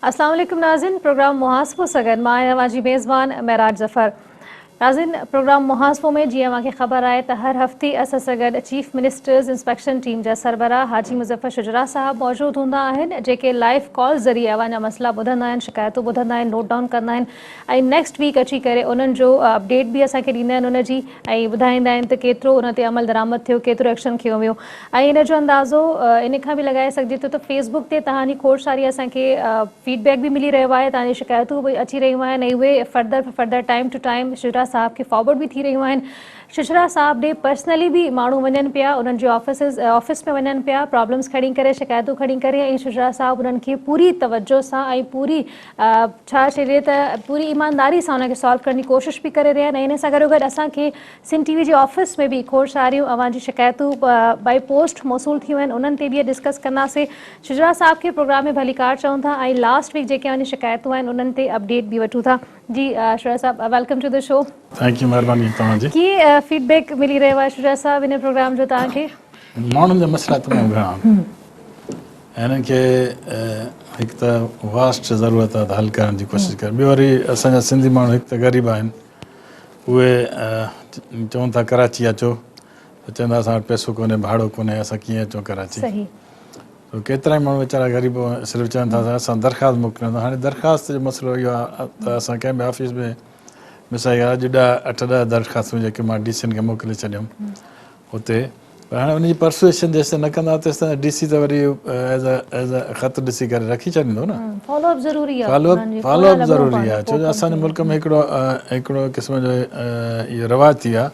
अस्सलाम वालेकुम नाज़रीन, प्रोग्राम मुहासबो सगन मां नवाजी मेज़बान महराज ज़फ़र। नाज़रीन, प्रोग्राम मुहासबो में जीअं मूंखे ख़बर आहे त हर हफ़्ते असां सां गॾु चीफ मिनिस्टर्स इंस्पेक्शन टीम जा सरबराह हाजी मुज़फ़र शुजरा साहब मौजूद हूंदा आहिनि, जेके लाइव कॉल ज़रिए अवांजा मसला ॿुधंदा आहिनि, शिकायतूं ॿुधंदा आहिनि, नोट डाउन कंदा आहिनि ऐं नेक्स्ट वीक अची करे उन्हनि जो अपडेट बि असांखे ॾींदा आहिनि उनजी ऐं ॿुधाईंदा आहिनि त केतिरो उन ते अमल दरामद थियो, केतिरो एक्शन खयो वियो ऐं इन जो अंदाज़ो इन खां बि लॻाए सघिजे थो त फेसबुक ते तव्हांजी खोड़ सारी असांखे फीडबैक भी मिली रहियो आहे, तव्हांजी शिकायतूं भी अची रहियूं आहिनि ऐं उहे फर्दर टाइम टू टाइम शुजरा साहब खे फॉरवर्ड भी थी रहियूं आहिनि। शुजरा साहब ॾे पर्सनली भी माण्हू वञनि पिया, उन्हनि जो ऑफिस में वञनि पिया, प्रॉब्लम्स खणी करे, शिकायतूं खणी करे ऐं शुजरा साहब उन्हनि खे पूरी तवज्जो सां ऐं पूरी छा चइजे त पूरी ईमानदारी सां उनखे सॉल्व करण जी कोशिशि भी करे रहिया आहिनि ऐं इन सां गॾोगॾु असांखे सिंध टीवी जे ऑफिस में भी खोड़ सारियूं अवांजी शिकायतूं बाई पोस्ट मौसूल थियूं आहिनि, उन्हनि ते बि डिस्कस कंदासीं। शुजरा साहब के प्रोग्राम में भलीकार चऊं था ऐं लास्ट वीक जेके अवांजी शिकायतूं आहिनि उन्हनि ते अपडेट भी वठूं था। जी शुजरा साहब, welcome to the show. Thank you, महिरबानी तव्हांजी। कीअं फीडबैक मिली रहियो आहे शुजरा साहब इन प्रोग्राम जो तव्हांखे? माण्हुनि जा मसइला तमामु घणा हिननि खे हिकु त वास्ट ज़रूरत आहे त हल करण जी कोशिशि कनि। ॿियो वरी असांजा सिंधी माण्हू हिकु त ग़रीब आहिनि, उहे चवनि था कराची अचो त चवंदा असां वटि पैसो कोन्हे, भाड़ो कोन्हे, असां कीअं अचूं कराची। तो केतिरा ई माण्हू वीचारा ग़रीब सिर्फ़ु चवनि था असां दरख़्वास्त मोकिलियूं था। हाणे दरख़्वास्त जो मसइलो इहो आहे त असां कंहिं बि ऑफिस में मिसाल अॼु 8-10 दरख़्वास्तूं जेके मां डीसीनि खे मोकिले छॾियमि हुते, पर हाणे उनजी परसुएशन जेसिताईं न कंदा तेसिताईं डीसी त वरी एज़ अ ख़त ॾिसी करे रखी छॾींदो न। फॉलोअप ज़रूरी आहे, छो जो असांजे मुल्क में हिकिड़ो क़िस्म जो इहो रवाजु थी आहे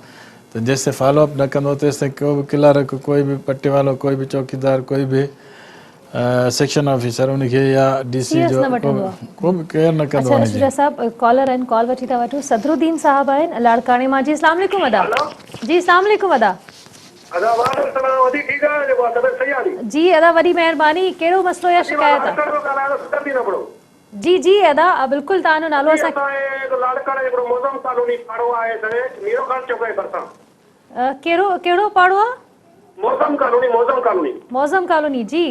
त जेसिताईं फॉलोअप न कंदो तेसिताईं को बि क्लर्क, कोई बि पटे वारो, कोई बि चौकीदार, कोई बि सेक्शन ऑफिसर उनखे या डीसी जो को बि केयर न कंदो आहे। शुजरा साहब कॉलर आहिनि, कॉल वठी था वठूं। सदरुद्दीन साहब आहिनि लाड़काणे मां। जी अस्सलाम वालेकुम अदा। जी अस्सलाम वालेकुम अदा। जी अदा, वॾी महिरबानी। कहिड़ो मसइलो या शिकायत आहे? जी जी अदा, बिल्कुलु तव्हांजो नालो असां कहिड़ो पाड़ो आहे? मौज़म कॉलोनी। जी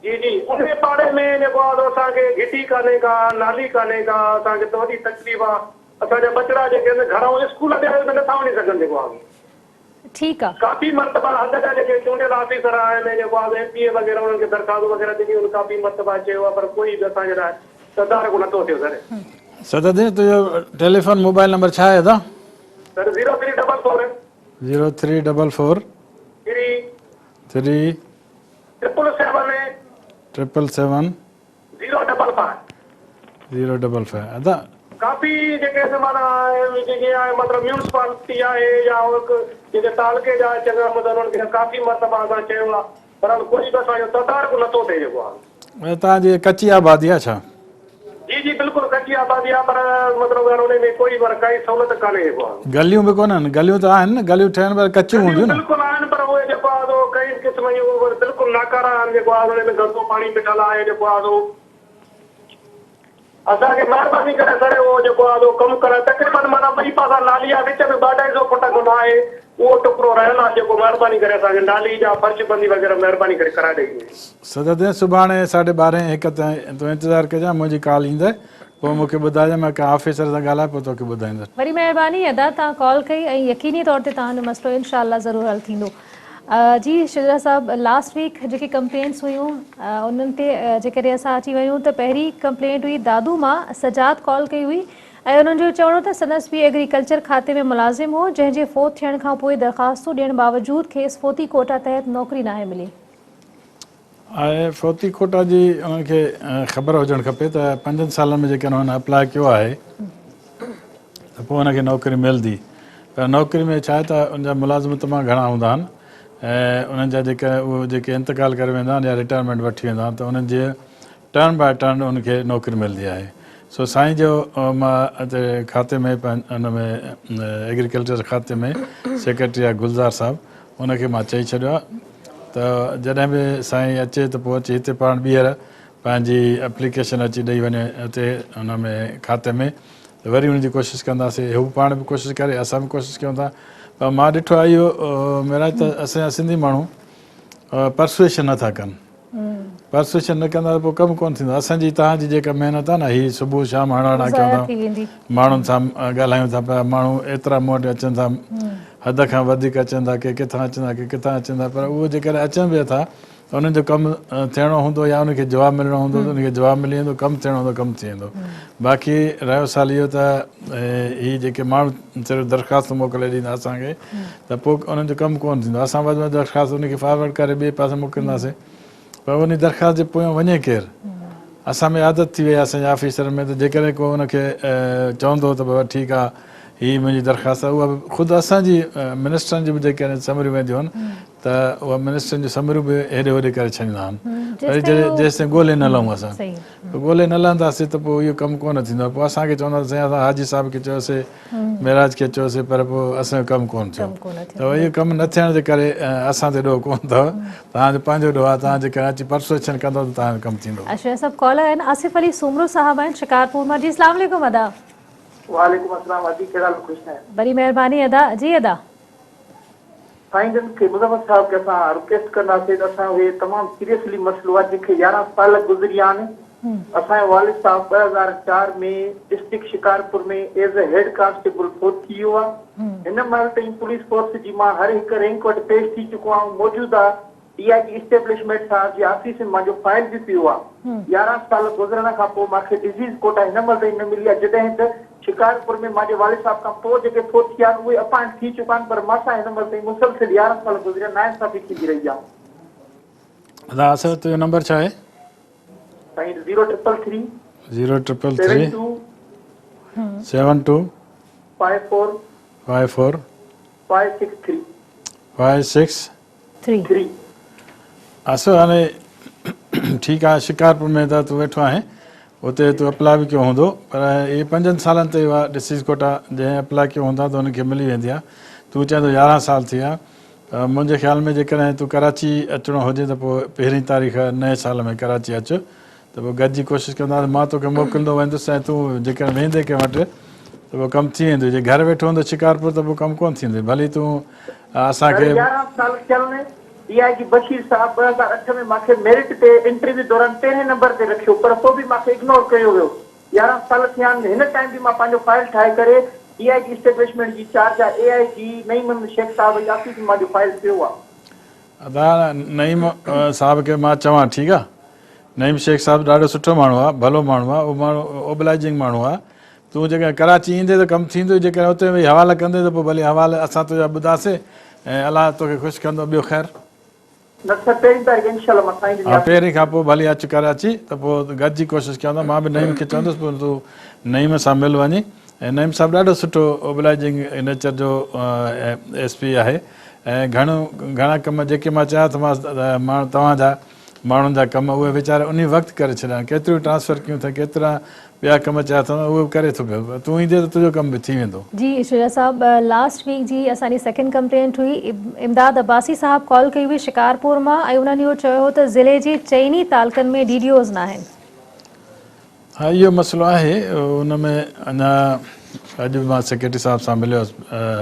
जी जी, उन पाड़े में जेको आहे असांखे घिटी कान्हे का, नाली कान्हे का, असांखे त वॾी तकलीफ़ आहे। असांजा बचड़ा जेके आहिनि घरां स्कूल ते नथा वञी सघनि। जेको आहे ठीकु आहे, काफ़ी मरतबा हद जा जेके चूंडियल ऑफिसर आहिनि, जेको आहे एमपी वग़ैरह उन्हनि खे दरख़्वास्त वग़ैरह ॾिनी, काफ़ी मरतबा चयो आहे, पर कोई बि असांजे लाइ तदारक नथो थिए सर। सदरुद्दीन, तुंहिंजो टेलीफोन मोबाइल नंबर छा आहे दादा? सर 0344 0344 3 777 055 अदा। काफ़ी जेके माना जेके आहे मतिलबु म्यूनिसिपालिटी आहे या जेके तालुके जा चङा मतिलबु उन्हनि खे काफ़ी मरतबा असां चयो आहे, पर कोई बि असांजो तदारक नथो थिए। जेको आहे तव्हांजी कची आबादी आहे छा? जी जी बिल्कुलु कची आबादी आहे, पर मतिलबु उन में कोई काई सहूलियत कान्हे। जेको आहे गलियूं बि कोन्हनि? गलियूं त आहिनि न, गलियूं ठहिनि पर कचियूं हूंदियूं न। बिल्कुलु आहिनि, पर उहे जेको आहे कई क़िस्म जूं बिल्कुलु नाकारा आहिनि। जेको आहे उन में गंदो पाणी पिटल आहे। जेको आहे असांखे महिरबानी करे सर उहो जेको आहे कमु करे। तक़रीबन माना ॿई पासा नाली आहे, विच में 2-250 फुट गुना आहे, उहो टुकड़ो रहियल आहे। जेको महिरबानी करे असांखे नाली जा फर्श बंदी वग़ैरह महिरबानी करे कराए ॾेई। सदरुद्दीन, सुभाणे 12:30-1 ताईं तूं इंतज़ारु कजांइ, मुंहिंजी कॉल ईंदे, पोइ मूंखे ॿुधाइजांइ, मां कंहिं ऑफिसर सां ॻाल्हाए पोइ तोखे ॿुधाईंदुसि। वरी महिरबानी अदा, तव्हां कॉल कई ऐं यकीनी तौर ते तव्हांजो मसइलो इनशाअल्लाह ज़रूरु हल थींदो। जी शुजरा साहब, लास्ट वीक जेके कंप्लेंट्स हुयूं उन्हनि ते जेकॾहिं असां अची वियूं त पहिरीं कंप्लेंट हुई दादू मां। सजाद कॉल कई हुई ऐं उन्हनि जो चवणो त संदसि बि एग्रीकल्चर खाते में मुलाज़िम हो, जंहिंजे फोत थियण खां पोइ दरख़्वास्तूं ॾियण बावजूदि खेसि फोती कोटा तहत नौकिरी नाहे मिली। ऐं फोती कोटा जी उन्हनि खे ख़बर हुजणु खपे त 5 सालनि में जेके हुननि अप्लाई कयो आहे त पोइ हुनखे नौकिरी मिलंदी। पर नौकिरी में छा आहे त उनजा मुलाज़िम तमामु घणा हूंदा आहिनि ऐं उन्हनि जा जेके इंतकाल करे वेंदा आहिनि या रिटायरमेंट वठी वेंदा आहिनि त उन्हनि जे टर्न बाय टर्न उनखे नौकिरी मिलंदी आहे। सो साईं जो मां हिते खाते में हुन में एग्रीकल्चर खाते में सेक्रेटरी आहे गुलज़ार साहब, उनखे मां चई छॾियो आहे त जॾहिं बि साईं अचे त पोइ अचे हिते पाण ॿीहर पंहिंजी एप्लीकेशन अची ॾेई वञे हिते हुन में खाते में, त वरी हुनजी कोशिशि कंदासीं। हू पाण बि कोशिशि करे, असां बि कोशिशि कयूं था। पर मां ॾिठो आहे इहो महाराज त असांजा सिंधी माण्हू परसुएशन नथा कनि। परसेप्शन न कंदा त पोइ कमु कोन थींदो। असांजी तव्हांजी जेका महिनत आहे न, हीअ सुबुह शाम हणणा कयूं ज़ाया था, थी वेंदी। माण्हुनि सां ॻाल्हायूं था पिया, माण्हू एतिरा मूं वटि अचनि था, हद खां वधीक अचनि था, के किथां अचनि था, के किथां अचनि था, पर उहो जेकॾहिं अचनि बि था त उन्हनि जो कमु थियणो हूंदो या उनखे जवाबु मिलणो हूंदो त उनखे जवाबु मिली वेंदो, कमु थियणो हूंदो कमु थी वेंदो। बाक़ी रहियो साल इहो त हीअ जेके माण्हू सिर्फ़ु दरख़्वास्त मोकिले ॾींदा असांखे त पोइ उन्हनि जो कमु कोन थींदो। असां वधि में दरख़्वास्त उनखे फॉरवर्ड करे ॿिए पासे मोकिलींदासीं, पर उन दरख़्वास्त जे पोयां वञे केरु? असां में आदत थी वई आहे असांजे ऑफिसर में त जेकॾहिं को उनखे चवंदो त बाबा ठीकु आहे हीअ मुंहिंजी दरख़्वास्त आहे, उहा ख़ुदि असांजी मिनिस्टरनि जी बि जेकॾहिं समरियूं वेंदियूं आहिनि त उहा मिनिस्टरनि जूं समरियूं बि हेॾे होॾे करे छॾींदा आहिनि। वरी जेसिताईं ॻोल्हे न लहूं असां, ॻोल्हे न लहंदासीं त पोइ इहो कमु कोन थींदो आहे। पोइ असांखे चवंदासीं असां हाजी साहिब खे चयोसीं, महराज खे चयोसीं, पर पोइ असांजो कमु कोन थियो। त इहो कमु न थियण जे करे असां ते ॾोह कोन अथव, तव्हांजो पंहिंजो ॾोह आहे। तव्हां जेकॾहिं अची परसुएशन कंदव त तव्हांजो कमु थींदो। अच्छा, सब कॉलर आहिनि। आसिफ अली सुमरो साहब आहिनि शिकारपुर मां। जी अस्सलाम वालेकुम अदा। वालेकुम अस्सलाम। अजी कहिड़ा हाल? ख़ुशि आहियो? बड़ी महिरबानी अदा। जी अदा, साईं जन खे मुज़फ़र साहब खे असां रिक्वेस्ट कंदासीं त असां उहे तमामु सीरियसली मसइलो आहे जेके 11 साल गुज़रिया आहिनि। असांजो वालिद साहब 2004 में डिस्ट्रिक्ट शिकारपुर में as a head constable force थी वियो आहे। हिन महिल ताईं पुलिस फोर्स जी मां हर हिकु रैंक वटि पेश थी चुको आहियां। मौजूदा DIG इस्टेब्लिशमेंट साहब जी ऑफिस में मुंहिंजो फाइल बि पियो आहे। 11 साल गुज़रण खां पोइ मूंखे डिज़ीज़ कोटा हिन महिल ताईं न मिली आहे, जॾहिं त शिकारपुर में मुंहिंजे वालिद साहब खां पोइ जेके फोर्स थिया आहिनि उहे अपॉइंट थी चुका आहिनि, पर मां सां हिन महिल ताईं मुसलसिल 11 साल गुज़रिया नाइंसाफ़ी थींदी रही आहे। अदा असर तुंहिंजो नंबर छा आहे? साईं 0333 0333 72 54 54 563 563। असो हाणे ठीकु आहे, शिकारपुर में त तूं वेठो आहीं, उते तूं अप्लाई बि कयो हूंदो, पर इहे 5 सालनि ते उहा डिसीज़ कोटा जंहिं अप्लाई कयो हूंदा त हुनखे मिली वेंदी आहे। तूं चए थो 11 साल थी विया, मुंहिंजे ख़्याल में जेकॾहिं तूं कराची अचिणो हुजे त पोइ पहिरीं तारीख़ नए साल में कराची अचु, त पोइ गॾिजी कोशिशि कंदा। मां तोखे मोकिलींदो वेंदुसि ऐं तूं जेकॾहिं वेंदे कंहिं वटि त पोइ कमु थी वेंदो। जे घर वेठो हूंदो शिकारपुर त पोइ कमु कोन थींदो। भली तूं असांखे 11 साल थियल में DIG बशीर साहब 2008 में मूंखे मेरिट ते इंटरव्यू दौरान 13 नंबर ते रखियो, पर पोइ बि मूंखे इग्नोर कयो वियो। 11 साल थिया आहिनि। हिन टाइम बि मां पंहिंजो फाइल ठाहे करे DIG इस्टेब्लिशमेंट जी चार्ज आहे AIG नईम शेख साहब जी ऑफिस में मुंहिंजो फाइल पियो आहे। अदा नईम साहब खे मां चवां, ठीकु आहे, नईम शेख साहब ॾाढो सुठो माण्हू आहे, भलो माण्हू आहे, उहो माण्हू ओबलाइजिंग माण्हू आहे। तूं जेकॾहिं कराची ईंदे त कमु थींदो, जेकॾहिं हुते वेही हवाला कंदे त पोइ भली हवाला असां तुंहिंजा ॿुधासीं ऐं अलाह तोखे ख़ुशि कंदो। ॿियो ख़ैरु, न सर, 13 तारीख़ इंशाल्लाह मां साईं हा, पहिरीं खां पोइ भली अचु कराची त पोइ गॾिजी कोशिशि कंदो। मां बि नईम खे चवंदुसि पोइ तूं नईम सां मिल वञी। ऐं नईम साहिबु ॾाढो सुठो ओबलाइजिंग नेचर जो SP आहे ऐं घणा कम जेके मां चयां थो माण्हू तव्हांजा माण्हुनि जा कम उहे वीचारा उन वक़्तु करे छॾिया। केतिरियूं ट्रांसफर कयूं था, केतिरा ॿिया कम चया अथव उहे करे थो पियो। तूं ईंदे त तुंहिंजो कमु बि थी वेंदो। जी शुजा साहब, लास्ट वीक जी असांजी सेकेंड कंप्लेंट हुई। इमदाद अब्बासी साहब कॉल कई हुई शिकारपुर मां ऐं उन्हनि इहो चयो त ज़िले जे चइनी तालुकनि में DDOs न आहिनि। हा, इहो मसइलो आहे। उन में अञा अॼु बि मां सेक्रेटरी साहिब सां मिलियो हुउसि,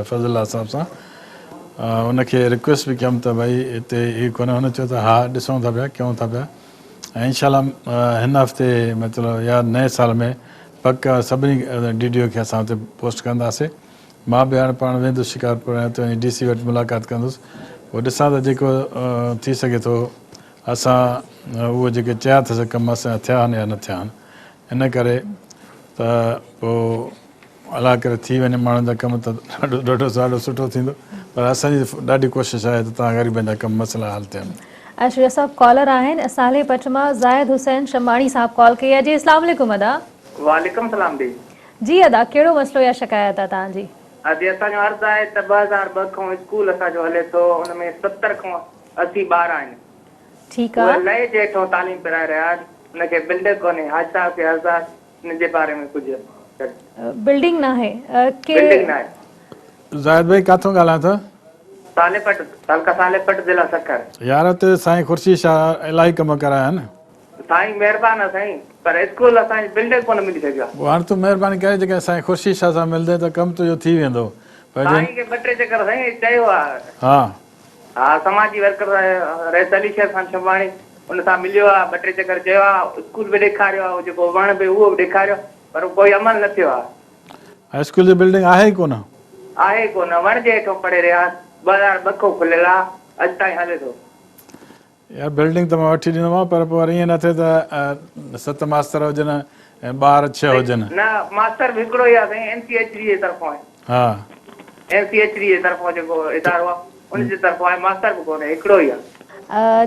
फज़ुल्ला साहिब सां, उनखे रिक्वेस्ट बि कयमि त भई हिते हीअ कोन्हे। हुन चयो त हा ॾिसूं था पिया, कयूं था पिया, ऐं इनशाला हिन हफ़्ते मतिलबु या नए साल में पक सभिनी DDO खे असां हुते पोस्ट कंदासीं। मां बि हाणे पाण वेंदुसि शिकारपुर ऐं हुते वञी DC वटि मुलाक़ात कंदुसि, पोइ ॾिसां त जेको थी सघे थो असां उहे जेके चया अथसि कम असांजा थिया आहिनि या न थिया आहिनि। इन करे त पोइ अलाह करे थी वञे माण्हुनि जा कम त ॾाढो सुठो थींदो, पर असांजी ॾाढी कोशिशि आहे त तव्हां ग़रीबनि जा कम मसइला हल थियनि। शुजा साहब कॉलर आहिनि। साले पट मां ज़ाहिद हुसैन शमाणी साहब कॉल कई आहे। जी अस्सलाम वालेकुम अदा। वालेकुम सलाम दी। जी अदा, कहिड़ो मसइलो या शिकायत आहे तव्हांजी? अॼु असांजो अर्ज़ु आहे त 2002 खां स्कूल असांजो हले थो, हुन में 70 खां 80 ॿार आहिनि। ठीकु आहे। लहे जे हेठों तालीम पिराए रहिया आहिनि। हुनखे बिल्डिंग कोन्हे। हाज साहब खे आज़ाद हिन जे बारे में कुझु बिल्डिंग न आहे बिल्डिंग न आहे। ज़ाहिद भाई किथां ॻाल्हायो था? सालेपट, तालका सालेपट, ज़िला सकर। यार हुते साईं ख़ुर्शीद शाह इलाही कम कराया आहिनि। साईं महिरबानी आहे साईं, पर स्कूल असांजी बिल्डिंग कोन मिली सघियो आहे। हाणे तूं महिरबानी करे जेके साईं ख़ुर्शीद शाह सां मिलंदे त कमु तुंहिंजो थी वेंदो। साईं खे 2-3 चकर साईं चयो आहे। हा हा, समाजी वर्कर रहे अली शेर खान शंबाणी उन सां मिलियो आहे, 2-3 चकर चयो आहे, स्कूल बि ॾेखारियो आहे, जेको वण बि उहो बि ॾेखारियो, पर कोई अमल न थियो आहे। हाई स्कूल जी बिल्डिंग आहे ई कोन। आहे कोन, वण जे हेठो पढ़े रहिया, 2002 खां खुलियल आहे, अॼु ताईं हले थो। यार बिल्डिंग त मां वठी ॾींदोमांव, पर पोइ वरी ईअं न थिए त 7 मास्तर हुजनि ऐं ॿार 6 हुजनि। न, मास्तर बि हिकिड़ो ई आहे साईं, NCHD जे तरफ़ां आहे। हा, NCHD जे तरफ़ां जेको इदारो आहे उन जे तरफ़ां आहे, मास्तर बि कोन्हे, हिकिड़ो ई आहे।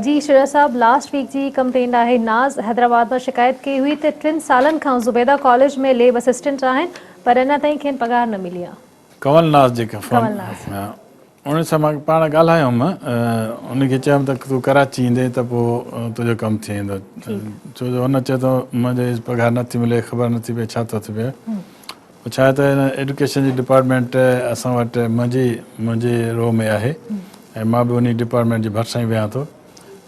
जी शुरा साहब, लास्ट वीक जी कंप्लेंट आहे, नाज़ हैदराबाद में शिकायत कई हुई त 3 सालनि खां ज़ुबैदा कॉलेज में लेब असिस्टेंट आहिनि, पर अञा ताईं खेनि पघार न मिली आहे। कंवल नाज़ जेका कंवल नाज़। हा, उन सां मां पाण ॻाल्हायोमि, उनखे चयुमि त तूं कराची ईंदे त पोइ तुंहिंजो कमु थी वेंदो, छो जो हुन चए थो मुंहिंजे पघार नथी मिले, ख़बर नथी पए छा थो थी पिए। छा आहे त हिन एडुकेशन जी डिपार्टमेंट असां वटि मुंहिंजे रो में आहे ऐं मां बि उन डिपार्टमेंट जे भरिसां ई वेहां थो।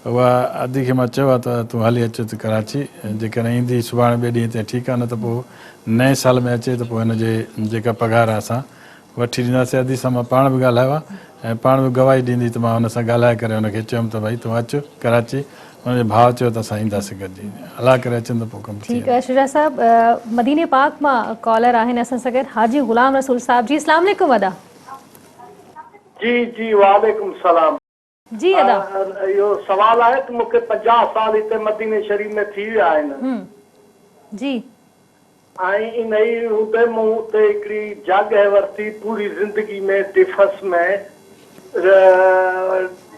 उहा अदी खे मां चयो आहे त तूं हली अचु त कराची, जेकॾहिं ईंदी सुभाणे ॿिए ॾींहं ते ठीकु आहे, न त पोइ नए साल में अचे त पोइ हिनजे जेका पघार आहे असां वठी ॾींदासीं। अदी सां मां पाण बि ॻाल्हायो आहे ऐं पाण बि गवाही ॾींदी त मां हुन सां ॻाल्हाए करे हुनखे चयुमि त भई तूं अचु कराची, हुनजे भाउ चयो त असां ईंदासीं गॾिजी, हला करे अचनि त पोइ कमु थी ठीकु आहे शुरा साहब, मदीने पाक मां कॉलर आहिनि असां सां गॾु, हाजी गुलाम रसूल साहब जी। अस्सलाम वालेकुम अदा। जी जी, वालेकुम सलाम। जी अदा, इहो सवाल आहे त मूंखे 50 साल हिते मदीने शरीफ़ में थी विया आहिनि जी, ऐं इन ई हूंदे मूं उते हिकिड़ी जॻह वरिती पूरी ज़िंदगी में, डिफस में,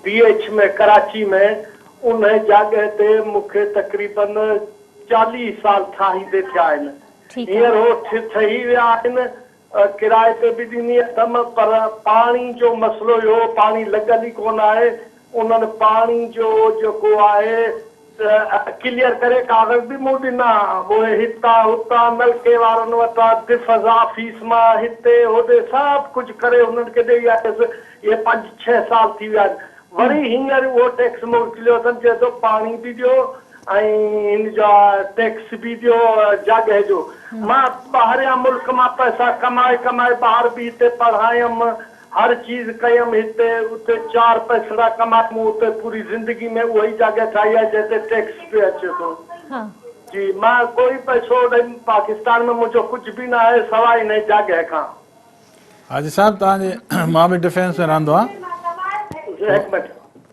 DH में, कराची में। उन जॻह ते मूंखे तक़रीबन 40 साल ठाहींदे थिया आहिनि। हींअर हो ठही विया आहिनि, किराए ते बि ॾिनी अथमि, पर पाणी जो मसइलो इहो, पाणी लॻल ई कोन आहे। उन्हनि पाणी जो जेको आहे क्लियर करे कागज़ बि मूं ॾिना, उहे हितां हुतां नलके वारनि वटां, दिफ़ज़ ऑफिस मां, हिते होॾे सभु कुझु करे हुननि खे ॾेई आयुसि। इहे 5-6 साल थी विया आहिनि। वरी हींअर उहो टैक्स मोकिलियो अथनि, चए थो पाणी बि ॾियो ऐं हिन जा टैक्स बि ॾियो जॻह जो। मां ॿाहिरियां मुल्क मां पैसा कमाए ॿाहिरि बि हिते पढ़ायमि, हर चीज़ कयमि हिते उते, 4 पैसा कमाए मूं उते पूरी ज़िंदगी में उहा ई जॻह ठाही आहे जिते टैक्स पे अचे थो। जी, मां कोई पैसो पाकिस्तान में मुंहिंजो कुझु बि न आहे सवाइ हिन जॻह खां। हाजी साहब, तव्हांजे मां बि डिफेंस में रहंदो आहियां।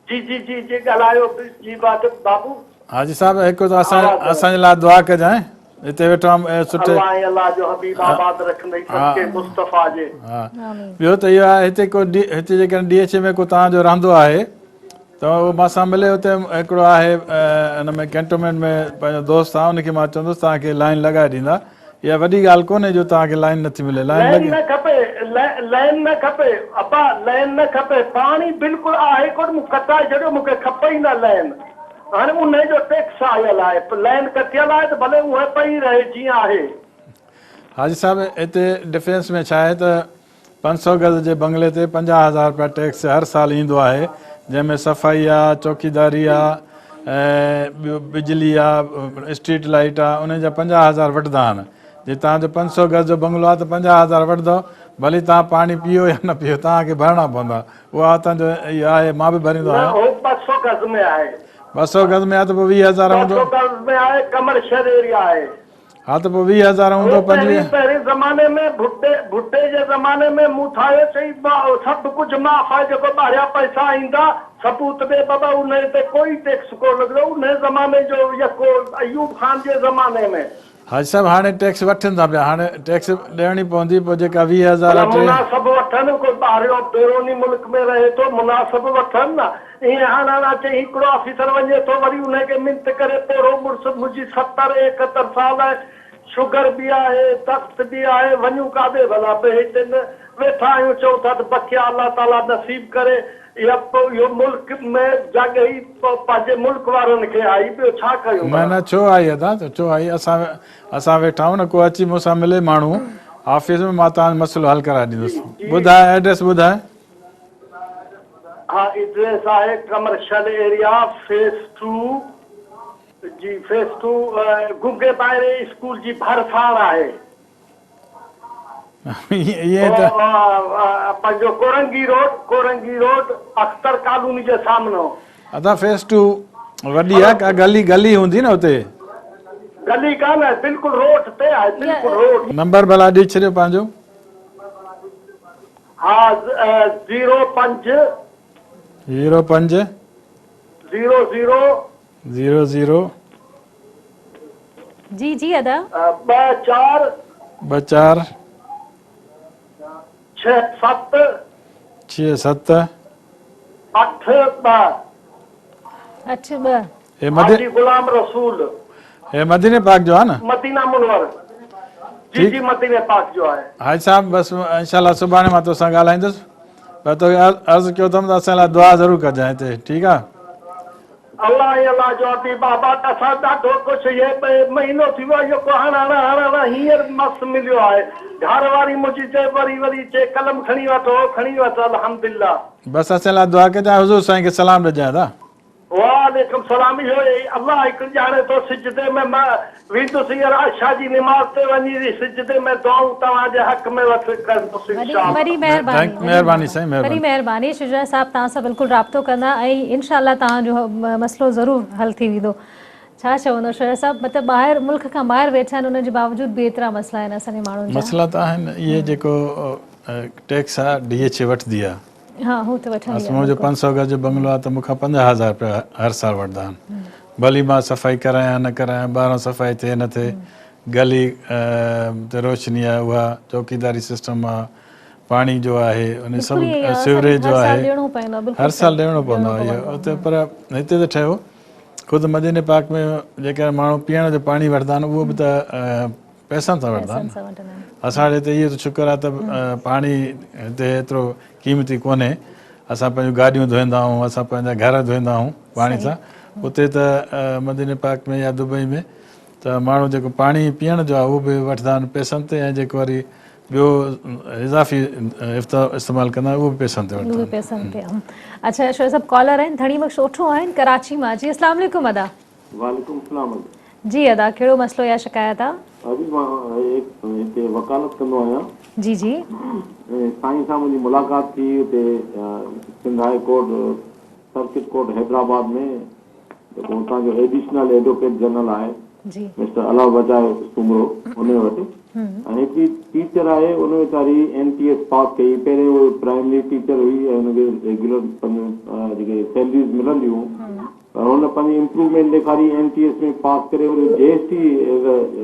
जी जी जी जी, ॻाल्हायो जी बात बाबू। हाजी साहब, हिकु त असांजे लाइ दुआ कजांइ, हिते वेठो सुठे। ॿियो त इहो आहे, हिते जेकॾहिं DH में को तव्हांजो रहंदो आहे त उहो मूंसां मिले। हुते हिकिड़ो आहे हिन में कैंटोनमेंट में पंहिंजो दोस्त आहे, उनखे मां चवंदुसि तव्हांखे लाइन लॻाए ॾींदा। इहा वॾी ॻाल्हि कोन्हे जो तव्हांखे लाइन नथी मिले, लाइन न खपे, लाइन न खपे अब्बा, लाइन न खपे। पाणी बिल्कुलु आहे कोन, मूं कटाए छॾियो, मूंखे खपे ई न लाइन। हाणे उनजो टैक्स आयल आहे, लाइन कटियल आहे त भले उहा पई रहे जीअं आहे। हाजी साहब, हिते डिफेंस में छा आहे त 500 गज़ जे बंगले ते 50,000 रुपया टैक्स हर साल ईंदो आहे, जंहिंमें सफ़ाई आहे, चौकीदारी आहे ऐं ॿियो बिजली आहे, स्ट्रीट लाइट आहे, उन जा 50,000 वठंदा आहिनि। जे तव्हांजो 500 गज़ जो बंगलो आहे त 50,000 वठंदव, भली तव्हां पाणी पीओ या न पीओ, तव्हांखे भरणा पवंदा। उहा तव्हांजो इहो आहे, मां बि भरींदो आहियां। 200 गज़ में आहे, 200 गज़ में आहे त पोइ 20,000 हूंदो। 200 गज़ में आहे, कमर्शियल एरिया आहे। हा त पोइ 20,000 हूंदो। पहिरें ज़माने में भुट्टे जे ज़माने में मूं ठाहियो, चई सभु कुझु माफ़ आहे, जेको ॿाहिरियां पैसा ईंदा सबूत ॾे बाबा, उन ते कोई टैक्स कोन लॻंदो। उन ज़माने जो यको अयूब खान जे ज़माने में। हाजी साहब, हाणे टैक्स वठनि था पिया, हाणे टैक्स ॾियणी पवंदी। पोइ जेका 20,000 मुनासिब वठनि, कोई ॿाहिरियों बैरूनी मुल्क में रहे थो, मुनासिब वठनि न। ईअं हाणे अचे हिकिड़ो ऑफिसर वञे थो, वरी उनखे मिंत करे पोरो मुड़ुसु मुंहिंजी 70-71 साल आहे, शुगर बि आहे, तख़्त बि आहे, वञूं काॾे भला? हिते वेठा आहियूं, चऊं था त बखिया अलाह ताला नसीब करे। इहो मुल्क में जॻह ई पंहिंजे मुल्क वारनि खे आई, ॿियो छा कयूं? न छो आई अदा, त छो आई? असां वेठा आहियूं न, को अची मूंसां मिले माण्हू ऑफिस में, मां तव्हांजो मसइलो हल कराए ॾींदुसि। ॿुधाए एड्रेस ॿुधाए। हा, एड्रेस आहे कमर्शियल एरिया, फेस 2 जी, फेस 2 गुंगे बाहिरे स्कूल जी भरसां आहे। पंहिंजो कोरंगी रोड, अख्तर कॉलोनी जे सामनो। अदा फेस 2 वॾी आहे का गली हूंदी न हुते? गली कान आहे, बिल्कुलु रोड ते आहे, बिल्कुलु रोड। नंबर भला ॾेई छॾियो पंहिंजो। हा 05 05 00 00 जी जी अदा 24 24 67 67 82। 82 हे हाजी गुलाम रसूल हे मदीने पाक जो आहे न? मदीना मुनवर। जी जी मदीने पाक जो आहे। हाजी साहब बसि इंशाल्लाह सुभाणे मां तोसां ॻाल्हाईंदुसि, पर तोखे अर्ज़ु कयो अथमि त असां लाइ दुआ ज़रूरु कजांइ हिते, ठीकु आहे? अल्लाह जो अती बाबा असां ॾाढो कुझु ये महीनो थी वियो जेको हाणे हींअर मस्तु मिलियो आहे। घर वारी मुंहिंजी चए वरी चए कलम खणी वठो अल्हम्दुलिल्लाह। बसि असां लाइ दुआ कजांइ, हुज़ूर साईं खे सलाम ॾिजांइ था। वालेकुम सलाम। इहो अल्लाह हिकु ॼाणे थो, सिजदे में मां वेंदुसि हींअर आशा जी निमाज़ ते वञी सिजदे में दुआऊं तव्हांजे हक़ में वठी कंदुसि इंशाअल्लाह। वरी महिरबानी साईं, वरी महिरबानी। शुजा साहब तव्हां सां बिल्कुलु राब्तो कंदा ऐं इंशाअल्लाह तव्हांजो मसइलो ज़रूरु हल थी वेंदो। छा चवंदो शुजा साहब, मतिलबु ॿाहिरि मुल्क खां ॿाहिरि वेठा आहिनि, उनजे बावजूदि बि एतिरा मसइला आहिनि असांजे माण्हुनि जा। मसइला त आहिनि, इहे जेको टैक्स आहे DH वठंदी आहे। हाँ हू त वठंदी आहे। मुंहिंजो 500 गज जो बंगलो आहे त मूंखां 50,000 रुपया हर साल वठंदा आहिनि। भली मां सफ़ाई करायां न करायां, ॿाहिरां सफ़ाई थिए न थिए, गली ते रोशनी आहे, उहा चौकीदारी सिस्टम आहे, पाणी जो आहे, उन सभु सीवरेज जो आहे, हर साल ॾियणो पवंदो आहे इहो उते। पर हिते त ठहियो ख़ुदि मदीने पाक में जेके माण्हू पीअण जो पाणी वठंदा आहिनि उहो बि त पैसनि सां वठंदा आहिनि। असां वटि हिते इहो त शुक्र आहे त पाणी हिते एतिरो क़ीमती कोन्हे। असां पंहिंजूं गाॾियूं धोईंदा आहियूं, असां पंहिंजा घर धोईंदा आहियूं पाणी सां। उते त मदीने पाक में या दुबई में त माण्हू जेको पाणी पीअण जो आहे उहो बि वठंदा आहिनि पैसनि ते, ऐं जेको वरी ॿियो इज़ाफ़ी इस्तेमालु कंदा आहिनि उहो बि पैसनि ते वठंदा आहिनि। अच्छा शो सभु कॉलर आहिनि, धणी बख़्श ओठो आहिनि कराची मां। जी अस्सलाम वालेकुम अदा। वालेकुम सलाम। जी अदा, कहिड़ो मसइलो या शिकायत आहे? अभी मां हिते वकालत कंदो आहियां। जी जी। साईं सां मुंहिंजी मुलाक़ात थी हुते Sindh high court circuit court Hyderabad में, जेको हुतां जो एडिशनल एडवोकेट जनरल आहे मिस्टर अलाउ बजाए सुमरो, उन वटि। ऐं हिकिड़ी टीचर आहे, उन वीचारी NTS पास कई। पहिरें उहो प्राइमरी टीचर हुई ऐं हुनखे रेगुलर जेके सैलरीज़ मिलंदियूं हुयूं, पर हुन पंहिंजी इम्प्रूवमेंट ॾेखारी NTS में पास करे वरी JST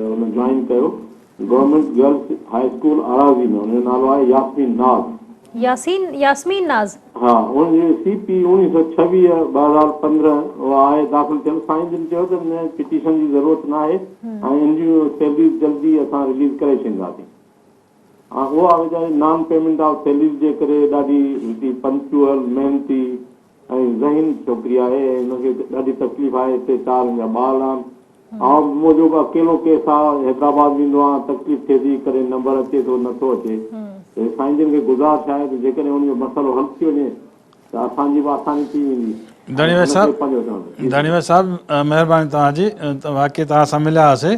हुन जॉइन कयो गवर्नमेंट गर्ल्स हाई स्कूल अराज़ी में। हुनजो नालो आहे यास्मीन नाज़। हा, हुनजी CP 1926/2015 उहा आहे दाख़िल थियल। साईं जिन चयो त हिन पिटीशन जी ज़रूरत न आहे ऐं इन जूं सैलरीज़ जल्दी असां रिलीज़ करे छॾींदासीं। उहा वीचारी नॉन पेमेंट ऑफ सैलरीज़ जे करे ॾाढी पंक्चुअल, महिनती ऐं ज़हीन छोकिरी आहे। हुनखे ॾाढी तकलीफ़ आहे। हिते 4 मुंहिंजा ॿार आहिनि ऐं मुंहिंजो अकेलो केस आहे। हैदराबाद वेंदो आहे, तकलीफ़ थिए थी, करे नंबर अचे थो नथो अचे। साईं जिन खे गुज़ारिश आहे त जेकॾहिं हुनजो मसइलो हल थी वञे त असांजी बि आसानी थी वेंदी। धन्यवाद साहब, महिरबानी तव्हांजी। वाक़ई तव्हां सां मिलिया हुआसीं,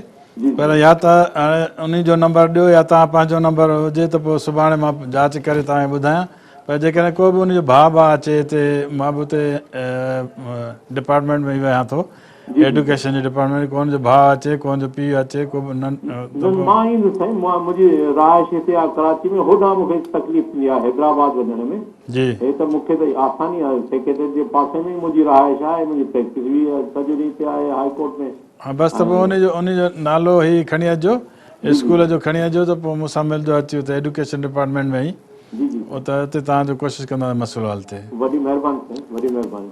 पर या त हाणे उन जो नंबर ॾियो या तव्हां पंहिंजो नंबर हुजे त पोइ सुभाणे मां जांच करे तव्हांखे ॿुधायां। पर जेकॾहिं को बि उनजो भाउ अचे हिते, मां बि हुते डिपार्टमेंट में ई वेहां थो, एडुकेशन जे डिपार्टमेंट। कोन जो भाउ अचे, कोन जो पीउ अचे, को बि मां ईंदुसि साईं। मुंहिंजी रिहाइश हिते आहे कराची में, होॾां मूंखे तकलीफ़ थींदी आहे हैदराबाद वञण में। जी हे त मूंखे त आसानी आहे, सेक्रेटरी जे पासे में मुंहिंजी रिहाइश आहे, मुंहिंजी प्रैक्टिस बि सॼो ॾींहुं हिते आहे हाई कोर्ट में। हा बसि त पोइ उनजो नालो ई खणी अचिजो, स्कूल जो खणी अचिजो, त पोइ मूंसां मिलजो अची हुते एडुकेशन डिपार्टमेंट में ई। त हिते तव्हांजो कोशिशि कंदा मसइलो हल थिए। वॾी महिरबानी साईं, वॾी महिरबानी।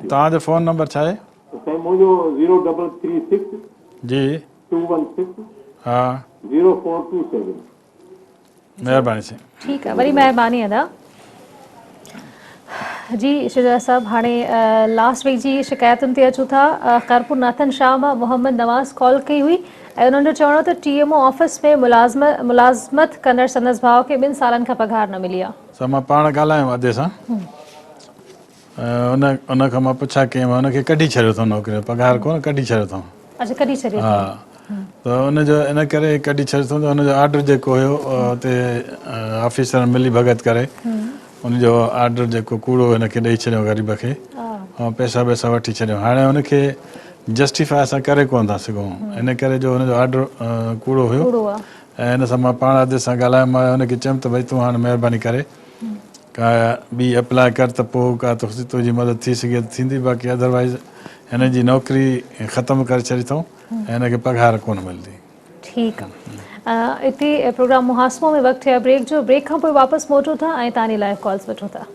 तव्हांजो फ़ोन नंबर छा आहे? साईं मुंहिंजो 0336 जी 216 हा 0427। महिरबानी साईं। ठीकु आहे, वरी महिरबानी अदा। जी शुजा साहब, हाणे लास्ट वीक जी शिकायतुनि ते अचूं था। ख़ैरपुर नाथन शाह मां मोहम्मद नवाज़ कॉल कई हुई ऐं उन्हनि जो चवणो त TMO ऑफिस में मुलाज़मत कंदड़ संदसि भाउ खे 2 सालनि खां पघार न मिली आहे। मां पाण ॻाल्हायो अधे सां, उन खां मां पुछा कयमि, हुनखे कढी छॾियो अथऊं नौकिरी, पघार कोन कढी छॾियो अथऊं। अच्छा, कढी छॾियो? हा, त हुनजो इन करे कढी छॾियो अथऊं त हुनजो ऑर्डर जेको हुयो हुते ऑफिसर मिली भगत करे उनजो ऑर्डर जेको कूड़ो हिनखे ॾेई छॾियो ग़रीब खे, ऐं पैसा वैसा वठी छॾियऊं। हाणे हुनखे जस्टिफाई असां करे कोन था सघूं, इन करे जो हुनजो ऑर्डर कूड़ो हुयो। ऐं हिन सां मां पाण अॼु सां ॻाल्हायो, मां हुनखे चयुमि त भई तूं हाणे महिरबानी करे का ॿी अप्लाई कर त पोइ का तुंहिंजी मदद थी सघे त थींदी, बाक़ी अदरवाइज़ हिन जी नौकिरी ख़तमु करे छॾी अथऊं ऐं हिनखे पघार कोन मिलंदी। ठीकु आहे। हिते प्रोग्राम मुहासमो में वक़्तु आहे ब्रेक जो। ब्रेक खां पोइ वापसि मोटूं था ऐं तव्हांजी लाइव कॉल्स वठूं था।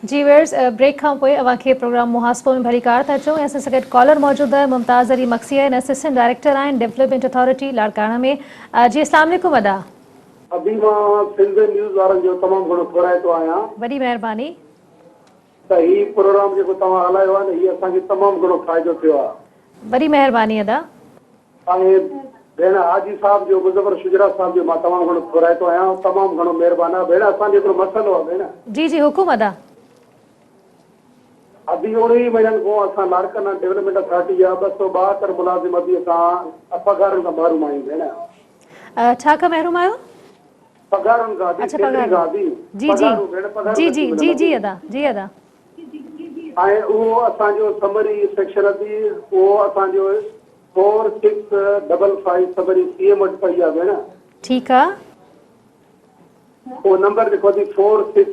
जी वेयर्स, ब्रेक खां पोइ अव्हांखे प्रोग्राम मुहासबो में भली कार था अचूं। असां सां गॾु कॉलर मौजूदु आहे मुमताज़ अली मक्सी आहिनि, असिस्टेंट डायरेक्टर आहिनि डेवलपमेंट अथॉरिटी लाड़काना में। जी अस्सलाम वालेकुम अदा। अभी मां सिंध न्यूज़ वारनि जो तमामु घणो घुराइतो आहियां। वॾी महिरबानी। त हीउ प्रोग्राम जेको तव्हां हलायो आहे न, हीउ असांखे तमामु घणो फ़ाइदो थियो आहे। वॾी महिरबानी अदा। ऐं भेण हाजी साहब जो, मुज़फ़र शुजरा साहब जो मां तमामु घणो घुराइतो आहियां, तमामु घणो महिरबानी आहे। भेण असांजो हिकिड़ो मसइलो आहे भेण। जी जी हुकुम अदा। अभी 19 महीननि खां असां लाड़काना डेवलपमेंट अथॉरिटी जा 272 मुलाज़िम अभी असां पघारुनि खां महरूम आहियूं भेण। छा खां महरूम आहियो? पघारुनि खां। अच्छा पघार। जी जी जी जी जी अदा, जी अदा। ऐं उहो असांजो समरी सेक्शन अथी, उहो असांजो 4655 समरी सीएम वटि पई आहे भेण। ठीकु आहे। उहो नंबर लिखो अथी 46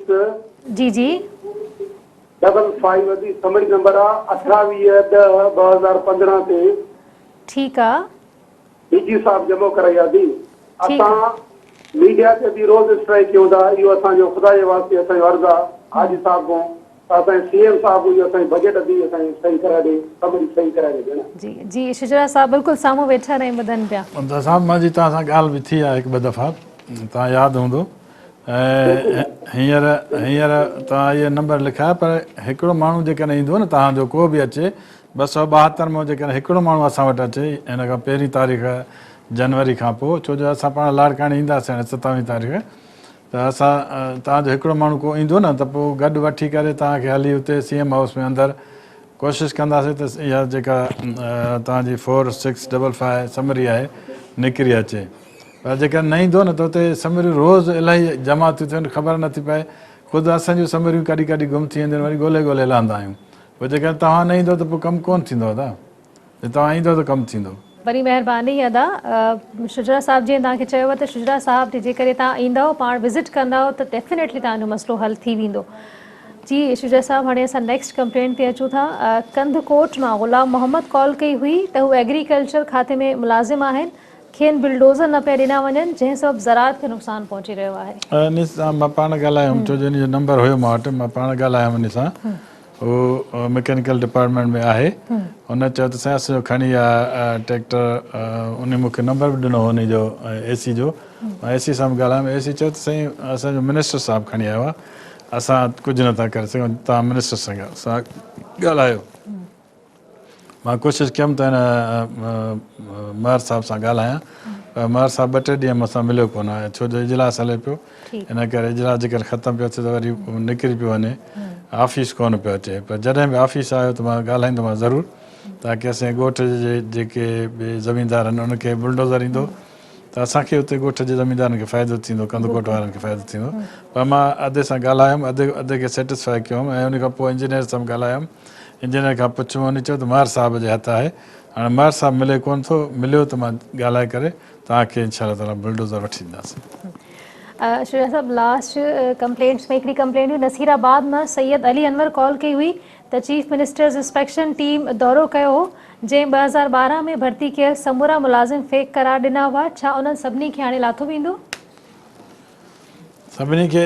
जी जी 55 अथी, समरी नंबर आहे 28/10/2015 ते। ठीकु आहे। डीजी साहब जमो कराई आहे। असां मीडिया ते बि रोज़ स्ट्राइक कयूं था, इहो असांजो ख़ुदा जे वास्ते असांजो अर्ज़ु आहे हाजी साहब खां। असांजे सीएम साहब इहो असांजी बजट बि असांजी सही कराए ॾे, समरी सही कराए ॾे भेण। जी जी शुजरा साहब बिल्कुलु साम्हूं वेठा रही ॿुधनि पिया। साहब मुंहिंजी तव्हां सां ॻाल्हि बि थी आहे हिकु ॿ दफ़ा, तव्हां यादि हूंदो। ऐं हींअर तव्हां इहे नंबर लिखाया, पर हिकिड़ो माण्हू जेकॾहिं ईंदो न तव्हांजो को बि अचे 272 में जेकॾहिं हिकिड़ो माण्हू असां वटि अचे हिन खां पहिरीं तारीख़ जनवरी खां पोइ, छो जो असां पाण लाड़काणे ईंदासीं हाणे 27 तारीख़, त असां तव्हांजो हिकिड़ो माण्हू को ईंदो न त पोइ गॾु वठी करे तव्हांखे हली हुते सीएम हाउस में अंदरि कोशिशि कंदासीं त इहा जेका तव्हांजी 4655 समरी आहे निकिरी अचे। पर जेकर न ईंदो न त हुते समरियूं रोज़ु इलाही जमा थियूं थियनि, ख़बर नथी पए। ख़ुदि असांजूं समरियूं कॾहिं कॾहिं गुम थी वेंदियूं आहिनि, वरी ॻोल्हे लहंदा आहियूं। पोइ जेकर तव्हां न ईंदो त पोइ कमु कोन थींदो दादा, तव्हां ईंदो त कमु थींदो। वरी महिरबानी अदा। शुजरा साहब जीअं तव्हांखे चयो त शुजरा साहब जेकॾहिं तव्हां ईंदव पाण विज़िट कंदव त डेफिनेटली तव्हांजो मसइलो हल थी वेंदो। जी शुजरा साहब, हाणे असां नेक्स्ट कंप्लेंट ते अचूं था। कंदकोट मां ग़ुलाम मोहम्मद कॉल कई हुई त हू एग्रीकल्चर खाते में मुलाज़िम आहिनि, खेनि बिल्डोज़र न पिया ॾिना वञनि, जंहिं सबबु ज़राअत खे नुक़सानु पहुची रहियो आहे। मां पाण ॻाल्हायुमि, छो जो हिन जो नंबर हुयो मां वटि, मां पाण ॻाल्हायुमि हिन सां। उहो मैकेनिकल डिपार्टमेंट में आहे। हुन चयो त साईं असांजो खणी आहे ट्रैक्टर, उन मूंखे नंबर बि ॾिनो हुन जो एसी जो। मां एसी सां बि ॻाल्हायुमि, एसी चयो त साईं असांजो मिनिस्टर साहिबु खणी आयो आहे, असां कुझु नथा करे सघूं, तव्हां मिनिस्टर सां ॻाल्हायो। मां कोशिशि कयमि त हिन महर साहिब सां ॻाल्हायां, पर महर साहिबु 2-3 ॾींहं मूंसां मिलियो कोन आहे, छो जो इजलास हले पियो। हिन करे इजलास जेकर ख़तमु पियो थिए त वरी निकिरी पियो वञे, ऑफिस कोन पियो अचे। पर जॾहिं बि ऑफिस आयो त मां ॻाल्हाईंदोमांसि ज़रूरु, ताकी असांजे ॻोठ जे जेके बि ज़मीनदार आहिनि उनखे बुलडोज़र ईंदो त असांखे हुते ॻोठ जे ज़मीनदारनि खे फ़ाइदो थींदो, कंदकोट वारनि खे फ़ाइदो थींदो। पर मां अधे सां ॻाल्हायुमि, अधे खे सेटिस्फाई कयुमि ऐं उन खां पोइ इंजीनियर सां बि ॻाल्हायुमि। इंजीनियर खां पुछियो, उन चयो त महर साहिब जे हथु आहे। हाणे महर साहिबु मिले कोन थो, मिलियो त मां ॻाल्हाए करे तव्हांखे इनशा ताला बुलडोज़र वठी ॾींदासीं। शुजा साहब, लास्ट कंप्लेंट्स में हिकिड़ी कंप्लेंट हुई नसीराबाद मां सैयद अली अनवर कॉल कई हुई त चीफ मिनिस्टर्स इंस्पेक्शन टीम दौरो कयो हो, जंहिं 2012 में भर्ती कयल समूरा मुलाज़िम फेक करार ॾिना हुआ। छा उन्हनि सभिनी खे हाणे लाथो वेंदो? सभिनी खे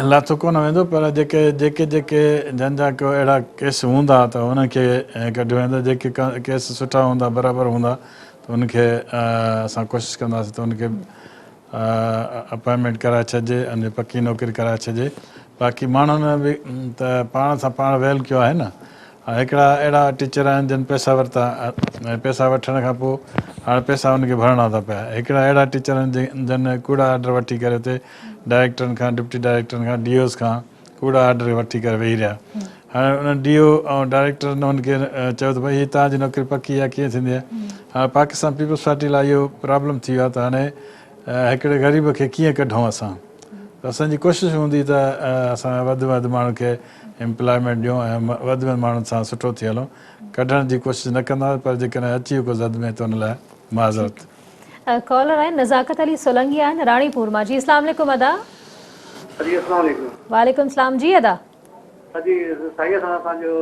लाथो कोन वेंदो, पर जेके जंहिंजा को अहिड़ा केस हूंदा त उनखे कढियो वेंदो। जेके केस सुठा हूंदा, बराबरि हूंदा त उनखे असां कोशिशि कंदासीं त उनखे अपॉइंटमेंट कराए छॾिजे, अने पकी नौकिरी कराए छॾिजे। बाक़ी माण्हुनि बि त पाण सां पाण वेल कयो आहे न। हिकिड़ा अहिड़ा टीचर आहिनि जिन पैसा वरिता, ऐं पैसा वठण खां पोइ हाणे पैसा उनखे भरणा था पिया। हिकिड़ा अहिड़ा टीचर आहिनि जिन कूड़ा ऑर्डर वठी करे हुते डायरेक्टरनि खां, डिप्टी डायरेक्टरनि खां, DOs खां कूड़ा ऑर्डर वठी करे वेही रहिया। हाणे उन्हनि DO ऐं डायरेक्टर हुनखे चयो त भई हीअ तव्हांजी नौकिरी पकी आहे कीअं थींदी आहे हाणे पाकिस्तान पीपल्स पार्टी लाइ इहो प्रॉब्लम थी वियो आहे त हाणे हिकिड़े ग़रीब खे कीअं कढूं असां त असांजी कोशिशि हूंदी त असां वधि में वधि माण्हुनि खे एम्प्लॉयमेंट ॾियूं ऐं वधि में वधि माण्हुनि सां सुठो थी हलूं कढण जी कोशिशि न कंदा पर जेकॾहिं अची वियो को ज़द में त हुन लाइ माज़रत कॉलर आहिनि नज़ाकत अली सोलंगी आहिनि राणीपुर मां जी अस्सलाम वालेकुम अदा जी अस्सलाम वालेकुम वालेकुम सलाम जी अदा जी साईं सां असांजो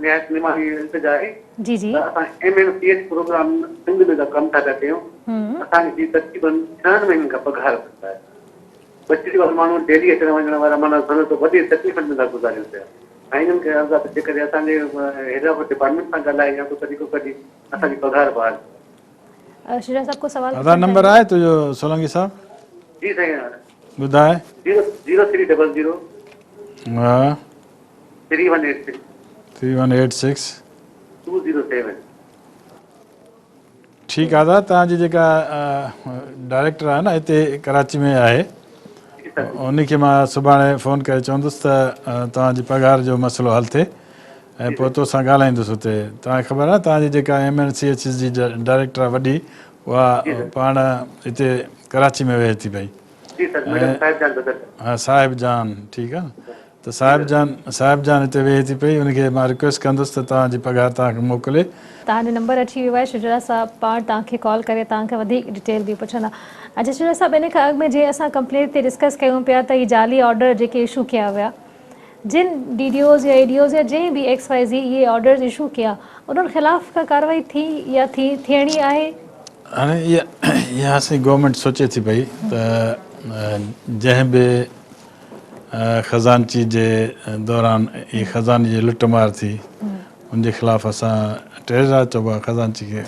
गैस निमाही इंतज़ा आहे जी जी असां MNCH प्रोग्राम सिंध में कमु था कयूं असांजी तक़रीबन 6 महीननि खां पघार कंदा आहे 25 माण्हू डेली अचण वञण वारा माना समझो त वॾी तकलीफ़ुनि में था गुज़ारियूं पिया ऐं हिननि खे अर्ज़ु आहे त जेकॾहिं असांजे हैदराबाद डिपार्टमेंट सां ॻाल्हाए या को तरीक़ो कढी असांजी पघार बहाल शुजा साहब को सवाल आधार नंबर आहे तुंहिंजो सोलंगी साहब जी साईं ॿुधाए 0300 हा 3186 3186 207 ठीकु आहे दादा तव्हांजी जेका डायरेक्टर आहे न हिते कराची में आहे उनखे मां सुभाणे फ़ोन करे चवंदुसि त तव्हांजी पघार जो मसइलो हल थिए ऐं पोइ तोसां ॻाल्हाईंदुसि हुते तव्हांखे ख़बर आहे तव्हांजी जेका MNCH जी डायरेक्टर आहे वॾी उहा पाण हिते कराची में वेहे थी पई हा साहिब जान ठीकु आहे न त साहिब जान हिते वेहे थी पई उनखे मां रिक्वेस्ट कंदुसि त तव्हांजी पघार तव्हांखे मोकिले तव्हांजो नंबर अची वियो आहे शुजा साहब पाण तव्हांखे कॉल करे तव्हांखे वधीक डिटेल बि पुछंदा अच्छा शुजा साहब इन खां अॻु में जीअं असां कंप्लेंट ते डिस्कस कयूं पिया त हीअ जाली ऑर्डर जेके इशू कया हुआ जिन DDOs या ADOs या जंहिं बि XYZ इहे ऑर्डर्स इशू कया उन्हनि ख़िलाफ़ का कार्रवाई थी या थियणी आहे हाणे इहा असांजी गवर्नमेंट सोचे थी पई त जंहिं बि ख़ज़ानची जे दौरान इहा ख़ज़ाने जी लुटमार थी उनजे ख़िलाफ़ु असां टेरर चइबो आहे ख़ज़ानची खे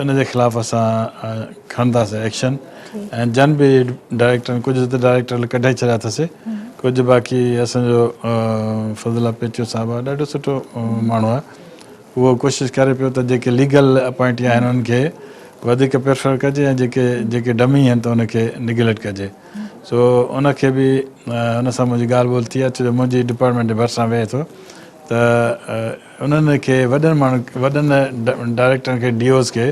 उनजे ख़िलाफ़ु असां खणंदासीं एक्शन ऐं जन बि डायरेक्टर कुझु त डायरेक्टर कढाए छॾिया अथसि कुझु बाक़ी असांजो फज़ला पेचियो साहिबु आहे ॾाढो सुठो माण्हू आहे उहो कोशिशि करे पियो त जेके लीगल अपॉइंटी आहिनि उन्हनि खे वधीक प्रेफर कजे ऐं जेके डमी आहिनि त उनखे निगलेक्ट कजे सो उनखे बि उन सां मुंहिंजी ॻाल्हि ॿोल थी आहे छो जो मुंहिंजी डिपार्टमेंट जे भरिसां वेहे थो त उन्हनि खे वॾनि डायरेक्टरनि खे DOs खे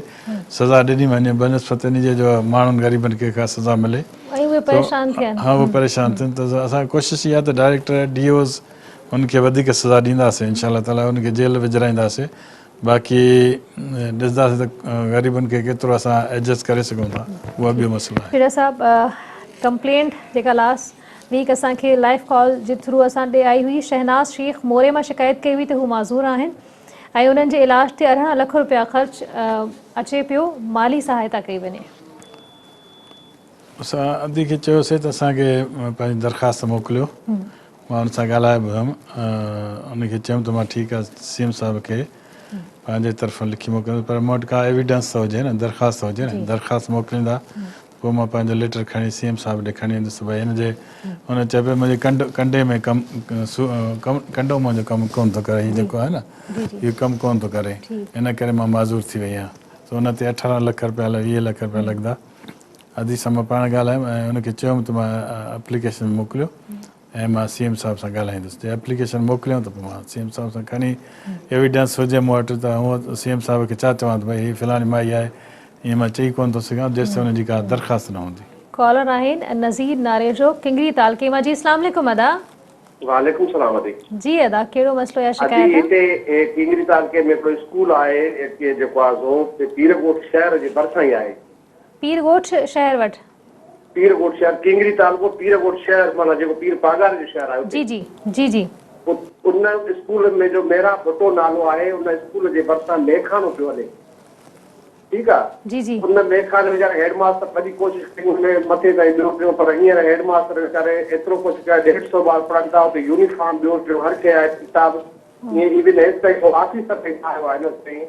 सज़ा ॾिनी वञे बनस्पत इन जे जो माण्हुनि ग़रीबनि खे का सज़ा मिले ऐं उहे परेशान थियनि हा उहे परेशान थियनि त असांजी कोशिशि इहा आहे त डायरेक्टर DOs उनखे वधीक सज़ा ॾींदासीं इनशा ताला उनखे जेल विझराईंदासीं बाक़ी ॾिसंदासीं त ग़रीबनि खे केतिरो असां एडजस्ट करे सघूं था उहा ॿियो मसइलो आहे शुजा साहब कंप्लेंट जेका लास्ट वीक असांखे लाइव कॉल जे थ्रू असां ॾे आई हुई शहनाज शेख मोरे मां शिकायत कई हुई त हू माज़ूर आहिनि ऐं उन्हनि जे इलाज ते 18 लख रुपया ख़र्च अचे पियो माली सहायता कई वञे असां अदी खे चयोसीं त असांखे पंहिंजी दरख़्वास्त मोकिलियो मां हुन सां ॻाल्हाए बि हुयुमि उनखे चयुमि त मां ठीकु आहे CM साहिब खे पंहिंजे तरफ़ां लिखी मोकिलियो पर मूं वटि का एविडेंस त हुजे न दरख़्वास्त हुजे न दरख़्वास्त मोकिलींदा पोइ मां पंहिंजो लेटर खणी CM साहिब ॾे खणी वेंदुसि भई हिनजे हुन चए पियो मुंहिंजे कंडे में कंडो मुंहिंजो कमु कोन थो करे हीअ जेको आहे न इहो कमु कोन थो करे इन करे मां माज़ूर थी वई आहियां त हुन ते 18 लख रुपया 20 लख रुपया लॻंदा अदी सां मां पाण ॻाल्हायुमि ऐं हुनखे चयुमि त मां एप्लीकेशन मोकिलियो ऐं मां CM साहिब सां ॻाल्हाईंदुसि त एप्लीकेशन मोकिलियो त पोइ मां CM साहिब सां खणी एविडेंस हुजे मूं वटि त हूअं CM साहिब खे छा चवां त भई हीअ फलाणी माई आहे ईअं मां चई कोन थो सघां जेसिताईं हुनजी का दरख़्वास्त न हूंदी कॉलर आहिनि नज़ीर नारे जो किंगरी तालके मां जी अस्सलाम वालेकुम अदा वालेकुम सलाम जी अदा कहिड़ो मसइलो या शिकायत हिते किंगरी तालके में हिकिड़ो स्कूल आहे जेको आहे पीरकोट शहर जे भरिसां ई आहे पीरकोट शहर वटि पीरकोट शहर किंगरी तालको पीरकोट शहर माना जेको पीर पागार जो शहर आहे जी जी जी जी उन स्कूल में जो मेरा भुटो नालो आहे उन स्कूल जे भरिसां मेखानो पियो हले ठीकु आहे जी जी उन मेखाने वीचारे हेडमास्टर सॼी कोशिशि कई हुन मथे ताईं ॿियो पियो पर हींअर हेडमास्टर वीचारे एतिरो कुझु कयो 150 ॿार पढ़नि था हुते यूनिफॉर्म ॿियो पियो हर कंहिं आहे किताब ईअं इवन हेसि ताईं को ऑफिसर ताईं ठाहियो आहे हिन ताईं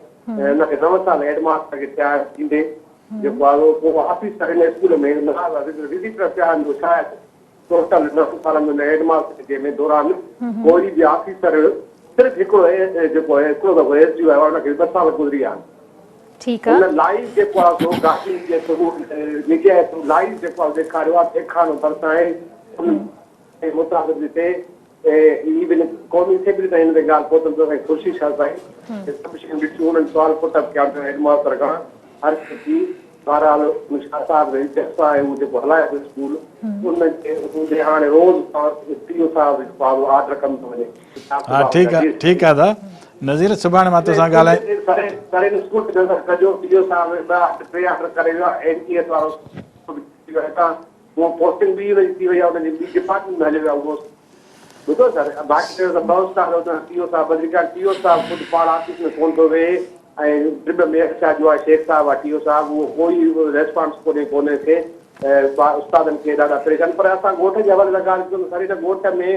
हुनखे 9 साल हेडमास्टर खे थिया थींदे जेको आहे पोइ ऑफिसर हिन स्कूल में विज़िटर पिया आहिनि छा आहे टोटल 9 सालनि में हेडमास्टर जे में दौरान कोई बि ऑफिसर सिर्फ़ु हिकिड़ो जेको आहे हिकिड़ो दफ़ो SDO आहे हुनखे 2 साल गुज़री विया ठीकु आहे लाइव जेको आहे गाॾी जे थ्रू लाइव जेको आहे ॾेखारियो आहे ॾेखारियो भरिसां आहे मुताबिक़ हिते इवन क़ौमी असेंबली ताईं हिन ते ॻाल्हि पहुतमि त ख़ुशी छा साईं सभु शयूं ॾिठियूं उन्हनि सुवाल पुटअप कया हेडमास्टर खां हर की बहरहाल मुश्ता साहब जसा आहे उहो जेको हलाए थो स्कूल उनखे हाणे रोज़ टीओ साहब ऑर्डर कम थो वञे। हाँ ठीक है दा नज़ीर सुभाणे मां तोसां ॻाल्हाए सारे स्कूल कजो टीओ साहब 2 ऑर्डर करे वियो आहे एनटीएस वारो हितां उहो पोस्टिंग बि थी वई आहे उनजी ॿी डिपार्टमेंट में हलियो वियो आहे उहो ॿुधो सर बाक़ी टीओ साहब टीओ साहब ख़ुदि पाण ऑफिस में कोन थो वेहे ऐं ट्रिब में छा जो आहे शेख साहब आहे टीओ साहब उहो कोई रेस्पॉन्स कोन्हे खे उस्तादनि खे ॾाढा परेशान पर असां ॻोठ जे हवाले सां ॻाल्हि कयूं सारी त ॻोठ में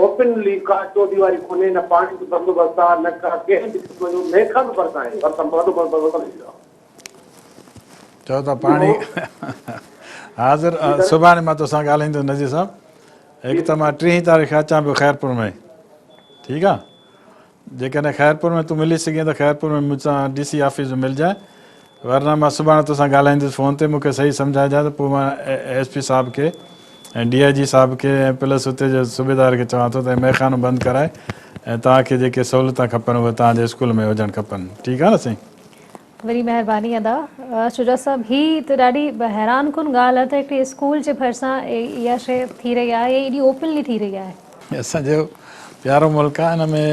ओपनली का चौधरी कोन्हे न पाणी जो बंदोबस्त आहे न का कंहिं मेखा बि भरिसां आहे चओ था पाणी हाज़िर सुभाणे मां तोसां ॻाल्हाईंदुसि नज़ीर साहब हिकु त मां 3 तारीख़ अचां पियो ख़ैरपुर में ठीकु आहे जेकॾहिं ख़ैरपुर में तूं मिली सघीं त ख़ैरपुर में मूंसां DC ऑफिस में मिलजांइ वरना मां सुभाणे तोसां ॻाल्हाईंदुसि फ़ोन ते मूंखे सही सम्झाइजांइ त पोइ मां SP साहब खे ऐं DIG साहब खे ऐं प्लस हुते जो सूबेदार खे चवां थो त मेखानो बंदि कराए ऐं तव्हांखे जेके सहूलियतां खपनि उहे तव्हांजे स्कूल में हुजणु खपनि ठीकु आहे न साईं वरी महिरबानी अदा शुजा साहब ही त ॾाढी हैरान कुन ॻाल्हि आहे त हिकिड़ी स्कूल जे भरिसां इहा शइ थी रही आहे एॾी ओपनली थी रही आहे असांजो प्यारो मुल्क आहे हिन में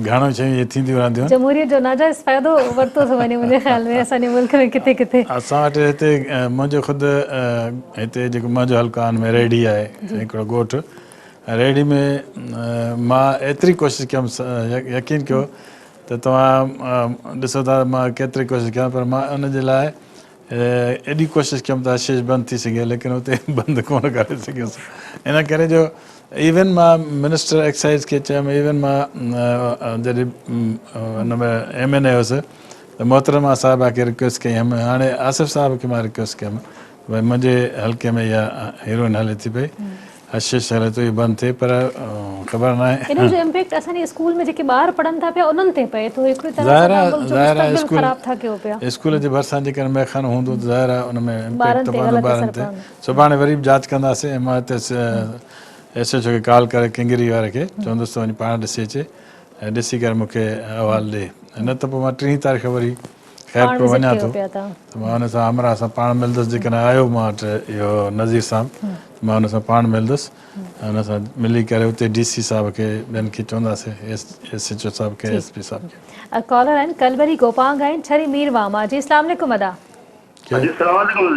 घणो शयूं इहे थींदियूं रहंदियूं जमहूरियत जो नाजाइज़ फ़ाइदो वरितो थो वञे मुंहिंजे ख़्याल में असांजे मुल्क में किथे किथे असां वटि हिते मुंहिंजो ख़ुदि हिते जेको मुंहिंजो हल्को आहे में रेडी आहे हिकिड़ो ॻोठु रेडी में मां एतिरी कोशिशि कयमि यकीन कयो त तव्हां ॾिसो था मां केतिरी कोशिशि कयां पर मां उनजे लाइ एॾी कोशिशि कयमि त आशीष बंदि थी सघे लेकिन हुते बंदि कोन करे सघियुसि इन करे जो इवन मां मिनिस्टर एक्साइज़ खे चयुमि इवन मां जॾहिं हुन में MNA हुयुसि त मोहतरमा साहिबा खे रिक्वेस्ट कई हुअमि हाणे आसिफ़ साहिब खे मां रिक्वेस्ट कयुमि भई मुंहिंजे हल्के में इहा हीरोइन हले थी पई आशीष हले थो इहो बंदि थिए पर ख़बर न आहे इन जो इम्पैक्ट असांजे स्कूल में जेके ॿार पढ़नि था पिया उन्हनि ते पए थो हिकिड़ी तरह सां ख़राब था कयो पिया स्कूल जे भरिसां जेकॾहिं मेखानो हूंदो त ज़ाहिर आहे उन में इम्पैक्ट पवंदो ॿारनि ते सुभाणे वरी बि जांच कंदासीं ऐं मां हिते SHO खे कॉल करे किंगरी वारे खे चवंदुसि त वञी पाण ॾिसी अचे ऐं ॾिसी करे मूंखे अहवालु ॾे न त पोइ मां 3 तारीख़ वरी ख़ैरपुर वञा थो त मां हुन सां हमरा सां पाण मिलंदुसि जेकॾहिं आयो मां वटि इहो नज़ीर साहब मां हुन सां पाण मिलंदुसि हुन सां मिली करे उते DC साहब खे ॿियनि खे चवंदासीं SHO साहब खे SP साहब खे कॉलर आहिनि कलबली गोपांग आहिनि छरी मीर वामा जी अस्सलाम वालेकुम अदा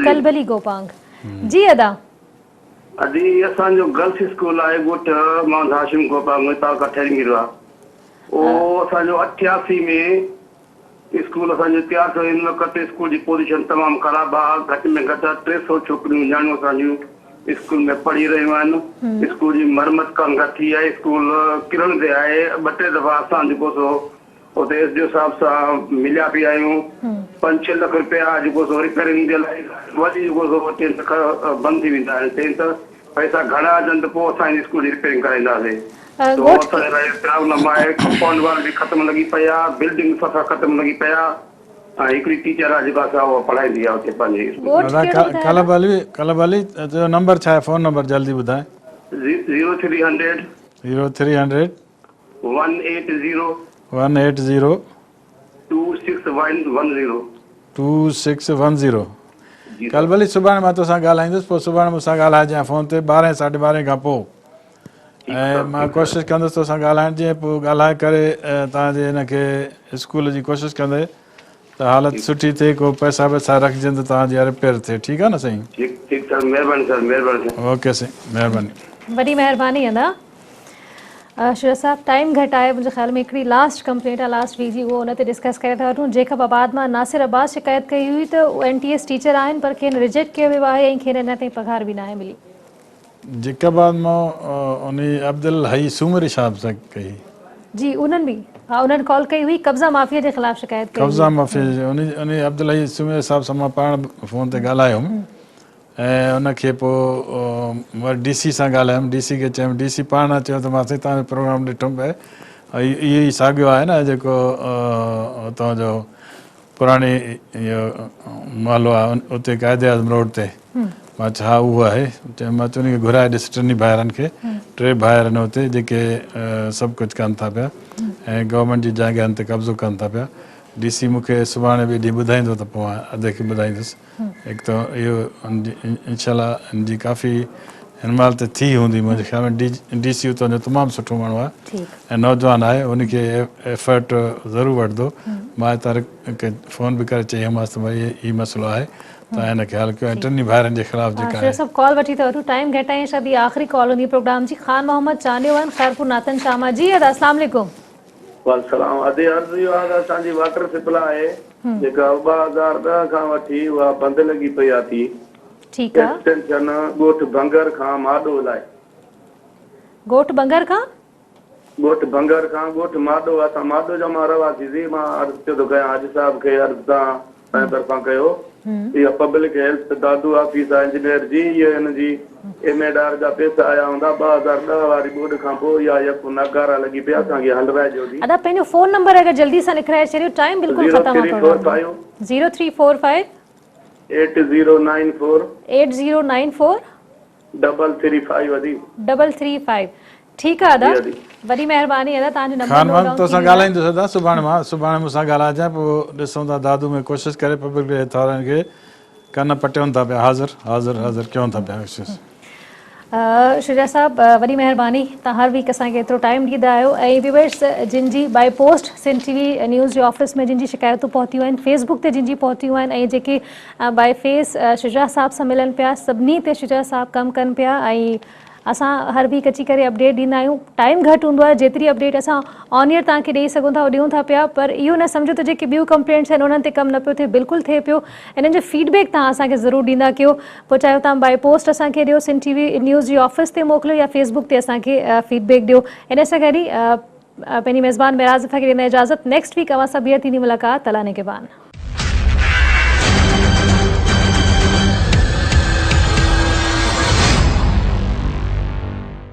कलबली गोपांग जी अदा अजी असांजो गर्ल्स स्कूल आहे ॻोठ मोहम्मद हाशिम गोपांग में तालुका ठहरी मीर आहे उहो असांजो 88 में स्कूल असांजो तयारु थियो हिन वक़्तु स्कूल जी पोज़ीशन तमामु ख़राबु आहे घटि में घटि 300 छोकिरियूं ॼाणूं असांजूं स्कूल में पढ़ी रहियूं आहिनि स्कूल जी मरम्मत कान थी आहे स्कूल किरण ते आहे 2-3 दफ़ा असां जेको सो उते SDO साहब सां मिलिया पिया आहियूं 5-6 लख रुपया जेको सो रिपेयरिंग जे लाइ वरी जेको सो 3 लख बंदि थी वेंदा आहिनि चई त पैसा घणा अचनि त पोइ असां स्कूल जी रिपेयरिंग कराईंदासीं असांजे लाइ प्रॉब्लम आहे कंपाउंड वाल बि ख़तमु लॻी पई आहे बिल्डिंग सफ़ा ख़तमु लॻी पई आहे ऐं हिकिड़ी टीचर आहे जेका असां उहा पढ़ाईंदी आहे उते पंहिंजे कलबली जो नंबर छा आहे फ़ोन नंबर जल्दी ॿुधाए 0300 180 2610 कलबली सुभाणे मां तोसां ॻाल्हाईंदुसि पोइ सुभाणे मूंसां ॻाल्हाइजांइ फ़ोन ते 12-12:30 खां पोइ ऐं मां कोशिशि कंदुसि तोसां ॻाल्हाइण जी पोइ ॻाल्हाए करे तव्हांजे हिनखे स्कूल जी कोशिशि कंदे त हालत सुठी थिए को पैसा वैसा रखिजनि त तव्हांजी रिपेयर थिए ठीकु आहे न साईं ठीकु सर महिरबानी सर महिरबानी ओके साईं महिरबानी वॾी महिरबानी अदा शुजा साहब टाइम घटि आहे मुंहिंजे ख़्याल में हिकिड़ी लास्ट कंप्लेंट आहे लास्ट वीक जी उहो उन ते डिस्कस करे था वठूं जेका बाबाद मां नासिर अब्बास शिकायत कई हुई त NTS टीचर आहिनि पर खेनि रिजेक्ट कयो वियो आहे ऐं खेनि अञा ताईं पघार बि न आहे मिली जेकाबाद मां उन अब्दुल हई सूमरी साहब सां कई जी उन्हनि बि हा उन्हनि कॉल कई हुई कब्ज़ा माफ़िया जे ख़िलाफ़ शिकायत कई कब्ज़ा माफ़िया उन अब्दुल हई सूमरी साहब सां मां पाण फ़ोन ते ॻाल्हायुमि ऐं उनखे पोइ वरी DC सां ॻाल्हायुमि DC खे चयुमि DC पाण चयो त मां साईं तव्हांजो प्रोग्राम ॾिठुमि पिए इहो ई साॻियो आहे न जेको तव्हांजो पुराणी इहो महलो आहे उते क़ाइदे आज़म रोड ते मां छा उहो आहे मां चवंदी खे घुराए ॾिस टिनी भाइरनि खे 3 भाइर आहिनि हुते जेके सभु कुझु कनि था पिया ऐं गवर्नमेंट जी जाॻियुनि ते कब्ज़ो कनि था पिया DC मूंखे सुभाणे ॿिए ॾींहुं ॿुधाईंदो त पोइ मां अधे खे ॿुधाईंदुसि हिकु त इहो इनशाला हिनजी काफ़ी हिन महिल त थी हूंदी मुंहिंजे ख़्याल में DC उतां जो तमामु सुठो माण्हू आहे ऐं नौजवान आहे उनखे एफर्ट ज़रूरु वठंदो मां तारिक खे फ़ोन बि करे चईमांसि त भई हीउ मसइलो आहे तव्हां हिनखे हल कयो ऐं टिनी भाइरनि जे ख़िलाफ़ जेका आहे सब कॉल वठी था वठूं टाइम घटि आहे शायदि आख़िरी कॉल हूंदी प्रोग्राम जी ख़ान मोहम्मद चांडियो आहिनि ख़ैरपुर नातन शामा जी अस्सलाम वालेकुम वालेकुम अदे अर्ज़ इहो आहे त असांजी वाटर सप्लाई जेका 2010 खां वठी उहा बंदि लॻी पई आहे थी ठीकु आहे एक्सटेंशन ॻोठ बंगर खां माडो लाइ ॻोठ बंगर खां ॻोठ माडो असां माडो जा मां रवासीं मां अर्ज़ पियो थो कयां हाजी साहिब खे अर्ज़ तव्हां पंहिंजे तरफ़ां कयो इहा पब्लिक हेल्थ दादू ऑफिस आहे इंजीनियर जी इहे हिनजी MADR जा पैसा आया हूंदा 2010 वारी बोर्ड खां पोइ इहा यको नगारा लॻी पिया असांखे हलराइजो थी अदा पंहिंजो फोन नंबर अगरि जल्दी सां लिखाए छॾियो टाइम बिल्कुलु ख़तम आहे 0345 8094 8094 335 335 ठीकु आहे अदा वॾी महिरबानी अदा तव्हांजो नंबर ख़ान मां तोसां ॻाल्हाईंदुसि अदा सुभाणे मूंसां ॻाल्हाइजांइ पोइ ॾिसूं था दादू में कोशिशि करे पब्लिक अथॉरिटियुनि खे कन पटियूं था पिया हाज़िर कयूं था पिया शुजा साहब वॾी महिरबानी तव्हां हर वीक असांखे एतिरो टाइम ॾींदा आहियो ऐं व्यूअर्स जिन जी बाय पोस्ट सिंध TV न्यूज़ जे ऑफिस में जिन जी शिकायतूं पहुतियूं आहिनि फेसबुक ते जिन जी पहुतियूं आहिनि ऐं जेके बाय फेस शुजा साहब सां मिलनि पिया सभिनी ते शुजा साहब कमु कनि पिया ऐं असां हर वीक अची करे अपडेट ॾींदा आहियूं टाइम घटि हूंदो आहे जेतिरी अपडेट असां ऑन एयर तव्हांखे ॾेई सघूं था ॾियूं था पिया पर इहो न सम्झो त जेके ॿियूं कंप्लेंट्स आहिनि उन्हनि ते कमु न पियो थिए बिल्कुलु थिए पियो इन्हनि जो फीडबैक तव्हां असांखे ज़रूरु ॾींदा कयो पोइ चाहे तव्हां बाय पोस्ट असांखे ॾियो सिंध TV न्यूज़ जी ऑफिस ते मोकिलियो या फेसबुक ते असांखे फीडबैक ॾियो इन सां गॾु ई पंहिंजी मेज़बान मेराज़ ज़फ़र खे ॾींदा इजाज़त नेक्स्ट वीक अवां सां ॿीहर थींदी मुलाक़ात अल्लाह निगहबान